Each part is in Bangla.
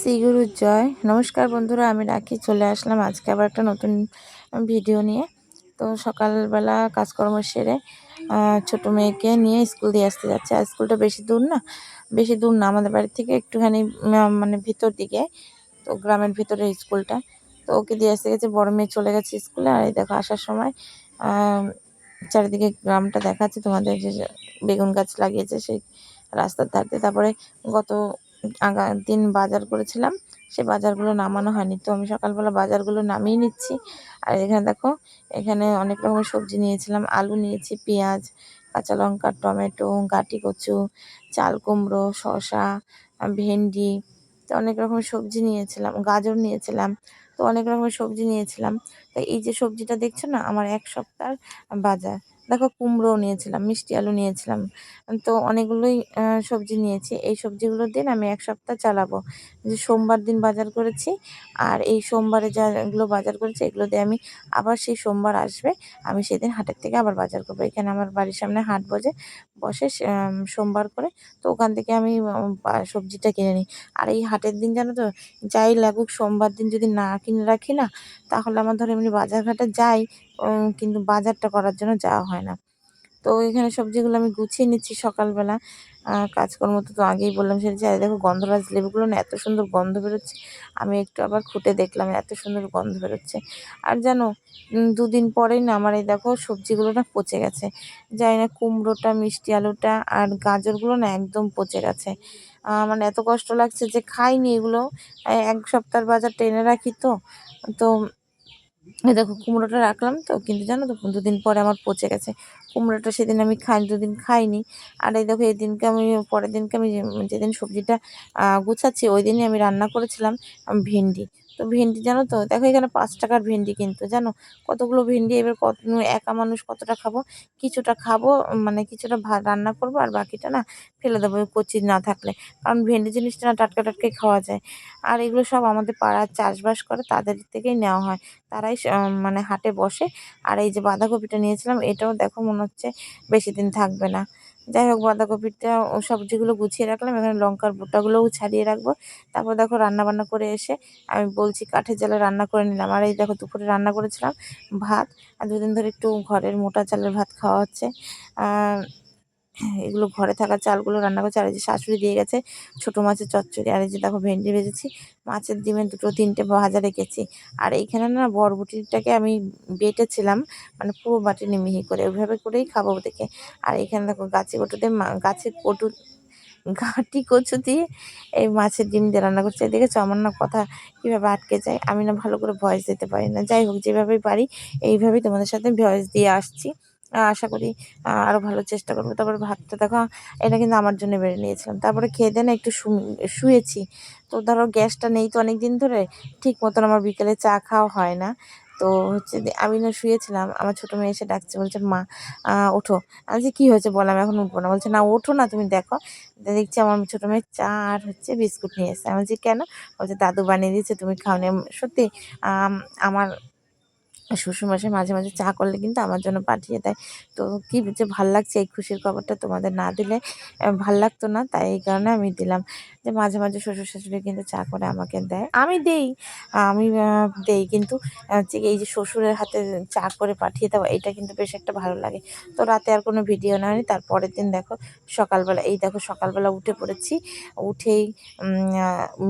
শ্রীগুরু জয়। নমস্কার বন্ধুরা, আমি রাখি চলে আসলাম আজকে আবার একটা নতুন ভিডিও নিয়ে। তো সকালবেলা কাজকর্ম সেরে ছোট মেয়েকে নিয়ে স্কুল দিয়ে আসতে যাচ্ছে। আর স্কুলটা বেশি দূর না আমাদের বাড়ি থেকে, একটুখানি মানে ভিতর দিকে। তো গ্রামের ভিতরে স্কুলটা। তো ওকে দিয়ে আসতে গেছে, বড় মেয়ে চলে গেছে স্কুলে। আর এই দেখো আসার সময় চারিদিকে গ্রামটা দেখাচ্ছে তোমাদের, যে বেগুন গাছ লাগিয়েছে সেই রাস্তার ধারে। তারপরে গত দিন বাজার করেছিলাম, সে বাজারগুলো নামানো হয়নি, তো আমি সকালবেলা বাজারগুলো নামিয়ে নিচ্ছি। আর এখানে দেখো, এখানে অনেক রকমের সবজি নিয়েছিলাম। আলু নিয়েছি, পেঁয়াজ, কাঁচা লঙ্কা, টমেটো, গাঁটি কচু, চাল কুমড়ো, শসা, ভেন্ডি, তো অনেক রকমের সবজি নিয়েছিলাম। গাজর নিয়েছিলাম, তো অনেক রকমের সবজি নিয়েছিলাম। তো এই যে সবজিটা দেখছো না, আমার এক সপ্তাহ বাজার। দেখো কুমড়ো নিয়েছিলাম, মিষ্টি আলু নিয়েছিলাম, তো অনেকগুলোই সবজি নিয়েছি। এই সবজিগুলো দিয়ে আমি এক সপ্তাহ চালাবো। যে সোমবার দিন বাজার করেছি, আর এই সোমবারে যাগুলো বাজার করেছি এগুলো দিয়ে আমি আবার সেই সোমবার আসবে, আমি সেদিন হাটের থেকে আবার বাজার করবো। এখানে আমার বাড়ির সামনে হাট বসে সোমবার করে। তো ওখান থেকে আমি সবজিটা কিনে নিই। আর এই হাটের দিন জানো তো, যাই লাগুক সোমবার দিন যদি না কিনে রাখি না, তাহলে আমার ধরো এমনি বাজার ঘাটে যাই, কিন্তু বাজারটা করার জন্য যাওয়া হয় না। তো এখানে সবজিগুলো আমি গুছিয়ে নিচ্ছি সকালবেলা। কাজকর্ম তো আগেই বললাম সেরেছি। আর দেখো গন্ধরাজ লেবুগুলো না এত সুন্দর গন্ধ বেরোচ্ছে, আমি একটু আবার খুঁটে দেখলাম, এত সুন্দর গন্ধ বেরোচ্ছে। আর জানো, দুদিন পরেই না আমার এই দেখো সবজিগুলো না পচে গেছে। জানি না, কুমড়োটা, মিষ্টি আলুটা আর গাজরগুলো না একদম পচে গেছে। মানে এত কষ্ট লাগছে যে খাইনি এগুলো। এক সপ্তাহের বাজারটা এনে রাখি তো। তো এই দেখো কুমড়োটা রাখলাম, তো কিন্তু জানো তো 2 দিন পরে আমার পচে গেছে কুমড়োটা। সেদিন আমি 2 দিন খাইনি। আর এই দেখো এই দিনকে আমি, পরের দিনকে আমি যেদিন সবজিটা গুছাচ্ছি ওই দিনই আমি রান্না করেছিলাম ভেন্ডি। তো ভেন্ডি জানো তো, দেখো এখানে 5 টাকার ভেন্ডি, কিন্তু জানো কতগুলো ভেন্ডি। এবার একা মানুষ কতটা খাবো? কিছুটা খাবো, মানে কিছুটা ভাত রান্না করবো, আর বাকিটা না ফেলে দেবো কচি না থাকলে। কারণ ভেন্ডি জিনিসটা না টাটকা টাটকাই খাওয়া যায়। আর এগুলো সব আমাদের পাড়ার চাষবাস করে, তাদের থেকেই নেওয়া হয়। তারাই মানে হাটে বসে। আর এই যে বাঁধাকপিটা নিয়েছিলাম, এটাও দেখো মনে হচ্ছে বেশি দিন থাকবে না। যাই হোক, বাঁধাকপিটা ও সবজিগুলো গুছিয়ে রাখলাম। এখানে লঙ্কার বোটাগুলোও ছাড়িয়ে রাখবো। তারপর দেখো রান্না বান্না করে এসে আমি বলছি কাঠের জালে রান্না করে নিলাম। আর এই দেখো দুপুরে রান্না করেছিলাম ভাত। আর 2 দিন ধরে একটু ঘরের মোটা চালের ভাত খাওয়া হচ্ছে। এগুলো ঘরে থাকা চালগুলো রান্না করছি। আর এই যে শাশুড়ি দিয়ে গেছে ছোট মাছের চচ্চড়ি। আর এই যে দেখো ভেন্ডি ভেজেছি, মাছের ডিমে 2-3টে ভাজা রেখেছি। আর এইখানে না বরবটিটাকে আমি বেটেছিলাম, মানে পুরো বাটিনি মিহি করে, ওইভাবে করেই খাবো দেখে। আর এখানে দেখো গাছের কটু ঘাটি কচু দিয়ে এই মাছের ডিম দিয়ে রান্না করছে। দেখেছো আমার না কথা কীভাবে আটকে যায়, আমি না ভালো করে ভয়েস দিতে পারি না। যাই হোক, যেভাবেই পারি এইভাবেই তোমাদের সাথে ভয়েস দিয়ে আসছি। আশা করি আরও ভালো চেষ্টা করবো। তারপরে ভাতটা দেখো, এটা কিন্তু আমার জন্য বেড়ে নিয়েছিলাম। তারপরে খেয়ে দিয়ে না একটু শুয়েছি। তো ধরো গ্যাসটা নেই তো অনেক দিন ধরে, ঠিক মতন আমার বিকেলে চা খাওয়া হয় না। তো হচ্ছে আমি না শুয়েছিলাম, আমার ছোটো মেয়ে এসে ডাকছে, বলছে মা ওঠো। আমি যে কী হয়েছে বল, আমি এখন উঠবো না। বলছে না ওঠো না, তুমি দেখো। দেখছি আমার ছোটো মেয়ে চা আর হচ্ছে বিস্কুট নিয়ে এসেছে। আমি বলছি কেন? বলছে দাদু বানিয়ে দিয়েছে, তুমি খাওনি। সত্যি আমার শ্বশুরমশাই মাঝে মাঝে চা করলে কিন্তু আমার জন্য পাঠিয়ে দেয়। তো কী যে ভাল লাগছে, এই খুশির খবরটা তোমাদের না দিলে ভাল লাগতো না, তাই এই কারণে আমি দিলাম। যে মাঝে মাঝে শ্বশুর শাশুড়ি কিন্তু চা করে আমাকে দেয়, আমি দেই, কিন্তু হচ্ছে এই যে শ্বশুরের হাতে চা করে পাঠিয়ে দেওয়া, এটা কিন্তু বেশ একটা ভালো লাগে। তো রাতে আর কোনো ভিডিও নেয়নি। তারপরের দিন দেখো সকালবেলা, এই দেখো সকালবেলা উঠে পড়েছি। উঠেই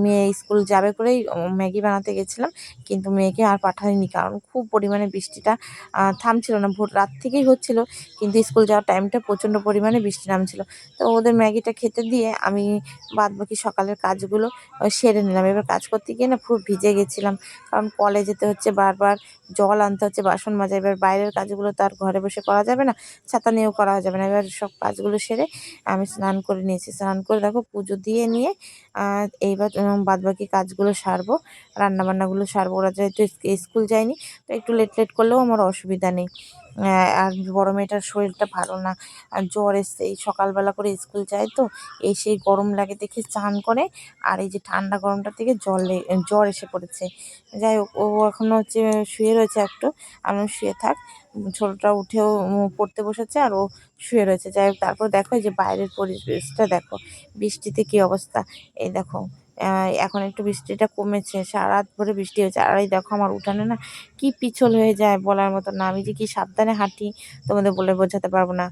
মেয়ে স্কুল যাবে করেই ম্যাগি বানাতে গেছিলাম, কিন্তু মেয়েকে আর পাঠাইনি, কারণ খুব পরিমাণে বৃষ্টিটা থামছিল না। ভোর রাত থেকেই হচ্ছিল, কিন্তু স্কুল যাওয়ার টাইমটা প্রচণ্ড পরিমাণে বৃষ্টি নামছিল। তো ওদের ম্যাগিটা খেতে দিয়ে আমি বাদবাকি সকালের কাজগুলো সেরে নিলাম। এবার কাজ করতে গিয়ে না পুরো ভিজে গেছিলাম, কারণ কলে যেতে হচ্ছে, বারবার জল আনতে হচ্ছে, বাসন মাজা। এবার বাইরের কাজগুলো তো আর ঘরে বসে করা যাবে না, ছাতা নিয়েও করা যাবে না। এবার সব কাজগুলো সেরে আমি স্নান করে নিয়েছি। স্নান করে দেখো পুজো দিয়ে নিয়ে এইবার বাদবাকি কাজগুলো সারবো, রান্নাবান্নাগুলো সারবো। ওরা যেহেতু স্কুল যায়নি, তো একটু লেট করলেও আমার অসুবিধা নেই। আর বড় মেয়েটার শরীরটা ভালো না, আর জ্বর এসছে। এই সকালবেলা করে স্কুল যায় তো, এই সেই গরম লাগে দেখে চান করে, আর এই যে ঠান্ডা গরমটা থেকে জ্বর এসে পড়েছে। যাই হোক, ও এখনও হচ্ছে শুয়ে রয়েছে একটু, আমি শুয়ে থাক। ছোটোটা উঠেও পড়তে বসেছে, আর ও শুয়ে রয়েছে। যাই হোক, তারপর দেখো এই যে বাইরের পরিবেশটা দেখো, বৃষ্টিতে কী অবস্থা। এই দেখো এখন একটু বৃষ্টিটা কমেছে, সারা রাত ভরে বৃষ্টি হয়েছে। আর এই দেখো আমার উঠানে না কি পিছল হয়ে যায় বলার মতো না। আমি যে কি সাবধানে হাঁটি তোমাদের বলে বোঝাতে পারবো না।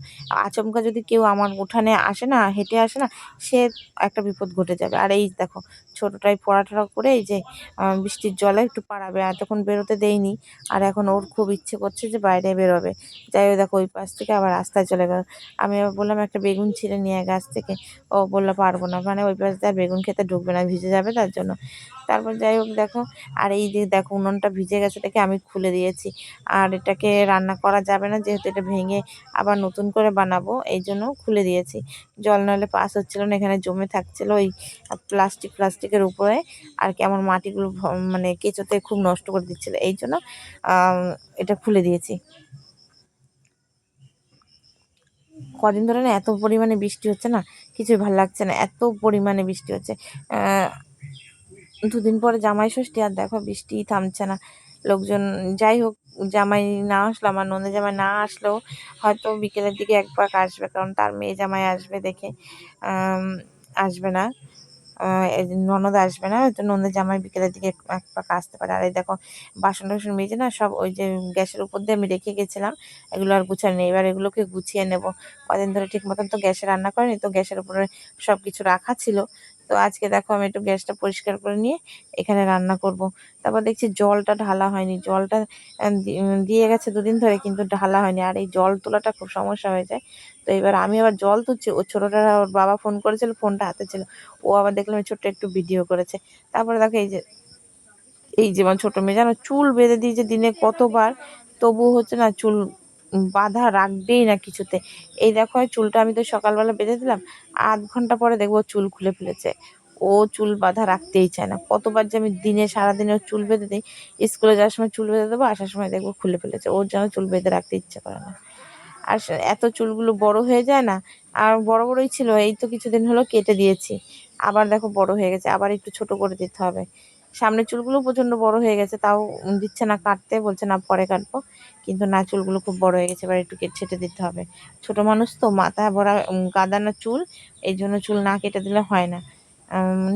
আচমকা যদি কেউ আমার উঠানে আসে না, হেঁটে আসে না, সে একটা বিপদ ঘটে যাবে। আর এই দেখো ছোটটাই পড়াটরা করে এই যে বৃষ্টির জলে একটু পাড়াবে, এতক্ষণ বেরোতে দেয়নি। আর এখন ওর খুব ইচ্ছে করছে যে বাইরে বেরোবে। যাই হোক দেখো ওই পাশ থেকে আবার রাস্তায় চলে গেল। আমি আবার বললাম একটা বেগুন ছিঁড়ে নিয়ে আয় গাছ থেকে। ও বললো পারবো না, মানে ওই পাশ দিয়ে আর বেগুন খেতে ঢুকবে না, ভিজে যাবে তার জন্য। তারপর যাই হোক দেখো, আর এই যে দেখো উনুনটা ভিজে গেছে দেখে আমি খুলে দিয়েছি। আর এটাকে রান্না করা যাবে না, যেহেতু এটা ভেঙে আবার নতুন করে বানাবো, এই জন্য খুলে দিয়েছি। জল নাহলে পাস হচ্ছিল না, এখানে জমে থাকছিল ওই প্লাস্টিকের উপরে। আর কেমন মাটিগুলো মানে কেঁচোতে খুব নষ্ট করে দিচ্ছিল, এই জন্য এটা খুলে দিয়েছি। কদিন ধরে না এত পরিমাণে বৃষ্টি হচ্ছে না, কিছুই ভালো লাগছে না, এত পরিমাণে বৃষ্টি হচ্ছে। দুদিন পরে জামাই ষষ্ঠী, আর দেখো বৃষ্টি থামছে না। লোকজন, যাই হোক, জামাই না আসলো, আমার ননদ জামাই না আসলেও হয়তো বিকেলের দিকে এক পাক আসবে, কারণ তার মেয়ে জামাই আসবে দেখে। আসবে না, এই যে ননদ আসবে না, হয়তো ননদের জামাই বিকেলের দিকে এক পাক আসতে পারে। আর এই দেখো বাসন টাসন মেজে না সব ওই যে গ্যাসের উপর দিয়ে আমি রেখে গেছিলাম, এগুলো আর গুছানো নেই। এবার এগুলোকে গুছিয়ে নেব। কদিন ধরে ঠিক মতন তো গ্যাসে রান্না করিনি, তো গ্যাসের উপরে সব কিছু রাখা ছিল। তো আজকে দেখো আমি একটু গ্যাসটা পরিষ্কার করে নিয়ে এখানে রান্না করব। তারপর দেখছি জলটা ঢালা হয়নি, জলটা দিয়ে গেছে দুদিন ধরে, কিন্তু ঢালা হয়নি। আর এই জল তোলাটা খুব সমস্যা হয়ে যায়। তো এবার আমি আবার জল তুলছি, ও ছোটোটা ওর বাবা ফোন করেছিল, ফোনটা হাতে ছিল, ও আবার দেখলাম ছোট্ট একটু ভিডিও করেছে। তারপরে দেখো এই যে আমার ছোট মেয়ে জানো চুল বেঁধে দিয়েছে দিনে কতবার, তবু হচ্ছে না চুল বাঁধা রাখবেই না কিছুতে। এই দেখো এই চুলটা আমি তো সকালবেলা বেঁধে দিলাম, আধ ঘন্টা পরে দেখবো চুল খুলে ফেলেছে। ও চুল বাঁধা রাখতেই চায় না, কতবার যে আমি দিনে সারাদিনে ওর চুল বেঁধে দিই। স্কুলে যাওয়ার সময় চুল বেঁধে দেবো, আসার সময় দেখবো খুলে ফেলেছে। ওর যেন চুল বেঁধে রাখতে ইচ্ছে করে না। আর এত চুলগুলো বড় হয়ে যায় না, আর বড় বড়ই ছিল, এই তো কিছুদিন হলো কেটে দিয়েছি। আবার দেখো বড় হয়ে গেছে, আবার একটু ছোট করে দিতে হবে। সামনের চুলগুলো প্রচন্ড বড় হয়ে গেছে, তাও দিচ্ছে না কাটতে, বলছে না পরে কাটবো। কিন্তু না, চুলগুলো খুব বড় হয়ে গেছে, এবার একটু ছেটে দিতে হবে। ছোট মানুষ তো, মাথা ভরা গাদানো চুল, এই জন্য চুল না কেটে দিলে হয় না।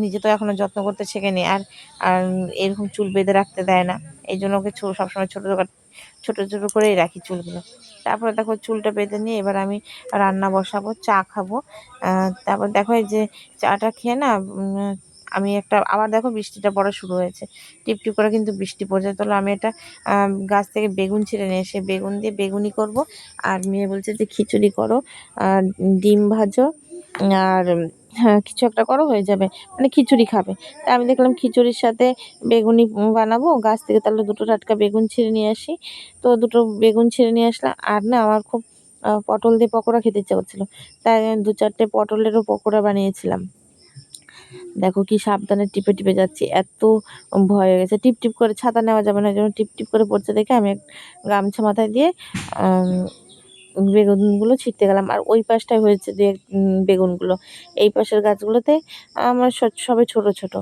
নিজে তো এখনো যত্ন করতে শেখেনি, আর আর এরকম চুল বেঁধে রাখতে দেয় না। এই জন্য ওকে সবসময় ছোট ছোট ছোট করেই রাখি চুলগুলো। তারপরে দেখো চুলটা বেঁধে নিয়ে এবার আমি রান্না বসাবো, চা খাবো। তারপর দেখো এই যে চাটা খেয়ে না আমি একটা, আবার দেখো বৃষ্টিটা পড়া শুরু হয়েছে, টিপটিপ করে কিন্তু বৃষ্টি পড়ছে। তাহলে আমি একটা গাছ থেকে বেগুন ছিঁড়ে নিয়ে এসে বেগুন দিয়ে বেগুনি করব। আর মেয়ে বলছে যে খিচুড়ি করো, আর ডিম ভাজো, আর হ্যাঁ কিছু একটা করো, হয়ে যাবে, মানে খিচুড়ি খাবে। তা আমি দেখলাম খিচুড়ির সাথে বেগুনি বানাবো, গাছ থেকে তাহলে দুটো টাটকা বেগুন ছিঁড়ে নিয়ে আসি। তো দুটো বেগুন ছিঁড়ে নিয়ে আসলাম। আর না আমার খুব পটল দিয়ে পকোড়া খেতে ইচ্ছে করছিল, তাই আমি 2-4টে পটলেরও পকোড়া বানিয়েছিলাম। দেখো কি সাবধানে টিপে টিপে যাচ্ছি, এত ভয় হয়ে গেছে। টিপ টিপ করে, ছাতা নেওয়া যাবে না, এই জন্য টিপ টিপ করে পড়ছে দেখে আমি গামছা মাথায় দিয়ে বেগুনগুলো ছিঁড়তে গেলাম। আর ওই পাশটায় হয়েছে যে বেগুনগুলো, এই পাশের গাছগুলোতে আমার সবে ছোট ছোট।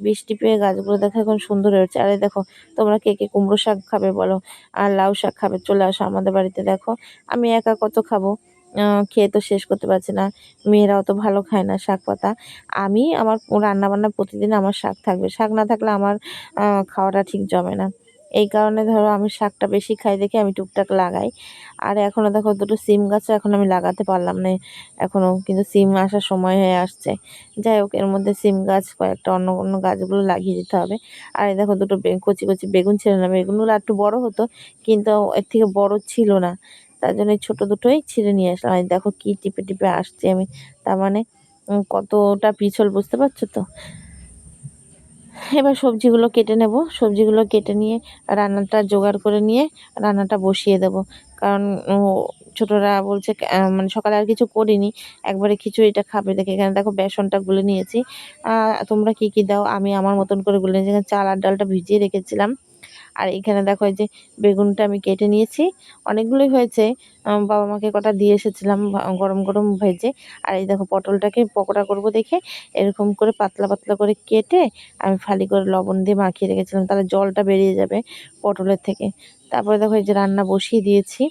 বৃষ্টি পেয়ে গাছগুলো দেখো এখন সুন্দর হয়েছে। আরে দেখো, তোমরা কে কে কুমড়ো শাক খাবে বলো, আর লাউ শাক খাবে, চলে আসো আমাদের বাড়িতে। দেখো আমি একা কত খাবো, খেয়ে তো শেষ করতে পারছি না। মেয়েরাও তো ভালো খায় না শাক পাতা। আমি আমার রান্না বান্না প্রতিদিন আমার শাক থাকবে, শাক না থাকলে আমার খাওয়াটা ঠিক জমে না। এই কারণে ধরো আমি শাকটা বেশি খাই দেখে আমি টুকটাক লাগাই। আর এখনো দেখো দুটো সিম গাছও এখন আমি লাগাতে পারলাম না এখনো, কিন্তু সিম আসার সময় হয়ে আসছে। যাই হোক, এর মধ্যে সিম গাছ কয়েকটা অন্য অন্য গাছগুলো লাগিয়ে দিতে হবে। আর এই দেখো দুটো কচি কচি বেগুন ছিল না, বেগুনগুলো একটু বড় হতো, কিন্তু এর থেকে বড় ছিল না, তার জন্য এই ছোট দুটোই ছিঁড়ে নিয়ে আসলাম। আর দেখো কি টিপে টিপে আসছি আমি, তার মানে কতটা পিছল বুঝতে পারছো তো। এবার সবজিগুলো কেটে নেব, সবজিগুলো কেটে নিয়ে রান্নাটা জোগাড় করে নিয়ে রান্নাটা বসিয়ে দেব। কারণ ছোটরা বলছে মানে সকালে আর কিছু করিনি, একবারে খিচুড়িটা খাবে দেখে এখানে দেখো বেসনটা গুলে নিয়েছি। তোমরা কি কি দাও, আমি আমার মতন করে গুলে নিয়েছি। এখানে চাল আর ডালটা ভিজিয়ে রেখেছিলাম। আর এখানে দেখো এই যে বেগুনটা আমি কেটে নিয়েছি, অনেকগুলোই হয়েছে। বাবা মাকে কটা দিয়ে এসেছিলাম গরম গরম ভেজে। আর এই দেখো পটলটাকে পকোড়া করব দেখে এরকম করে পাতলা পাতলা করে কেটে আমি ফালি করে লবণ দিয়ে মাখিয়ে রেখেছিলাম, তাহলে জলটা বেরিয়ে যাবে পটলের থেকে। তারপরে দেখো এই যে রান্না বসিয়ে দিয়েছি।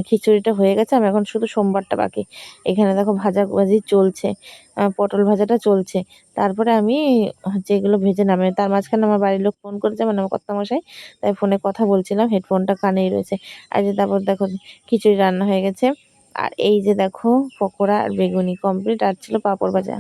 খিচুড়িটা হয়ে গেছে, আমি এখন শুধু সোমবারটা বাকি। এখানে দেখো ভাজাভাজি চলছে, পটল ভাজাটা চলছে। তারপরে আমি হচ্ছে এগুলো ভেজে নামাই। তার মাঝখানে আমার বাড়ির লোক ফোন করেছে, মানে আমার কর্তামশাই। তাই ফোনে কথা বলছিলাম, হেডফোনটা কানেই রয়েছে। আর যে তারপর দেখো খিচুড়ি রান্না হয়ে গেছে। আর এই যে দেখো পকোড়া আর বেগুনি কমপ্লিট, আর ছিল পাঁপড় ভাজা।